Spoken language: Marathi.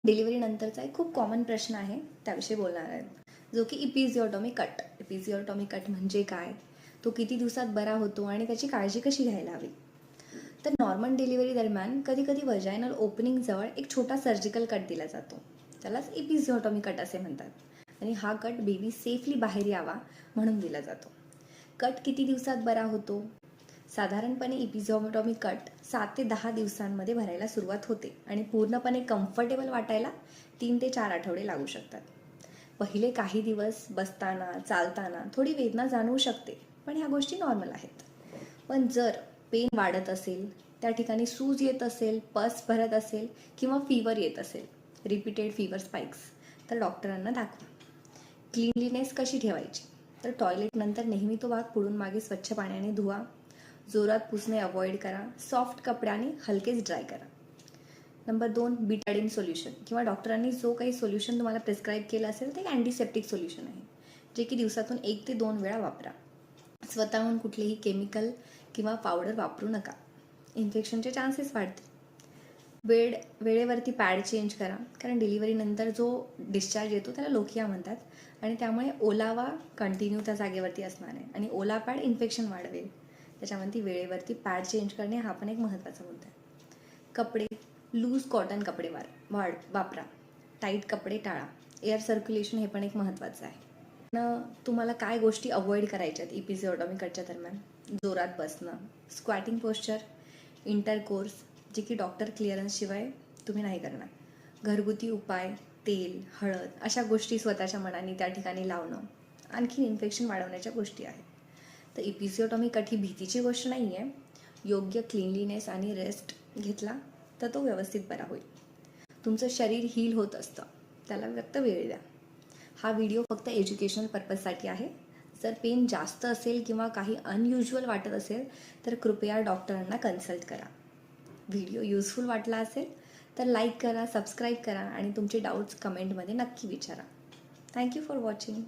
डिलिव्हरीनंतरचा एक खूप कॉमन प्रश्न आहे, त्याविषयी बोलणार आहे, जो की इपिझिओटॉमी कट. इपिझिओटॉमी कट म्हणजे काय, तो किती दिवसात बरा होतो आणि त्याची काळजी कशी घ्यायला हवी. तर नॉर्मल डिलिव्हरी दरम्यान कधी कधी वजायनल ओपनिंगजवळ एक छोटा सर्जिकल कट दिला जातो, त्यालाच इपिझिओटॉमी कट असे म्हणतात. आणि हा कट बेबी सेफली बाहेर यावा म्हणून दिला जातो. कट किती दिवसात बरा होतो? साधारणपणे इपिझिओटॉमी कट 7 ते 10 दिवसांमध्ये भरायला सुरुवात होते आणि पूर्णपणे कम्फर्टेबल वाटायला 3 ते 4 आठवडे लागू शकतात. पहिले काही दिवस बसताना चालताना थोडी वेदना जाणवू शकते, पण ह्या गोष्टी नॉर्मल आहेत. पण जर पेन वाढत असेल, त्या ठिकाणी सूज येत असेल, पस भरत असेल किंवा फीवर येत असेल, रिपीटेड फीवर स्पाइक्स, तर डॉक्टरांना दाखवा. क्लीनलीनेस कशी ठेवायची, तर टॉयलेट नंतर नेहमी तो भाग पुढून मागे स्वच्छ पाण्याने धुवा. जोरात पुसणे अवॉइड करा. सॉफ्ट कपड्याने हलकेच ड्राय करा. नंबर 2, बिटाडीन सोल्युशन किंवा डॉक्टरांनी जो काही सोल्युशन तुम्हाला प्रिस्क्राईब केलं असेल ते एक अँटीसेप्टिक सोल्युशन आहे, जे की दिवसातून 1 ते 2 वेळा वापरा. स्वतःहून कुठलेही केमिकल किंवा पावडर वापरू नका, इन्फेक्शनचे चान्सेस वाढतील. वेळेवरती पॅड चेंज करा, कारण डिलिव्हरीनंतर जो डिस्चार्ज येतो त्याला लोकिया म्हणतात आणि त्यामुळे ओलावा कंटिन्यू त्या जागेवरती असणार आहे आणि ओला पॅड इन्फेक्शन वाढवेल. त्याच्यामध्ये वेळेवरती पॅड चेंज करणे हा पण एक महत्त्वाचा मुद्दा आहे. कपडे लूज कॉटन कपडे वापरा. टाईट कपडे टाळा. एअर सर्क्युलेशन हे पण एक महत्त्वाचं आहे. तुम्हाला काय गोष्टी अवॉइड करायच्यात इपिझिओटॉमी कटच्या दरम्यान? जोरात बसणं, स्क्वॅटिंग पोश्चर, इंटरकोर्स जे की डॉक्टर क्लिअरन्सशिवाय तुम्ही नाही करणार. घरगुती उपाय, तेल, हळद अशा गोष्टी स्वतःच्या मनाने त्या ठिकाणी लावणं आणखी इन्फेक्शन वाढवण्याच्या गोष्टी आहेत. तर इपिझिओटॉमी कट ही भीतीची गोष्ट नाही आहे. योग्य क्लीनलीनेस आणि रेस्ट घेतला तर तो व्यवस्थित बरा होईल. तुमचं शरीर हील होत असतं, त्याला फक्त वेळ द्या. हा व्हिडिओ फक्त एज्युकेशनल पर्पजसाठी आहे. जर पेन जास्त असेल किंवा काही अनयुज्युअल वाटत असेल तर कृपया डॉक्टरांना कन्सल्ट करा. व्हिडिओ युजफुल वाटला असेल तर लाईक करा, सबस्क्राईब करा आणि तुमचे डाऊट्स कमेंटमध्ये नक्की विचारा. Thank you for watching.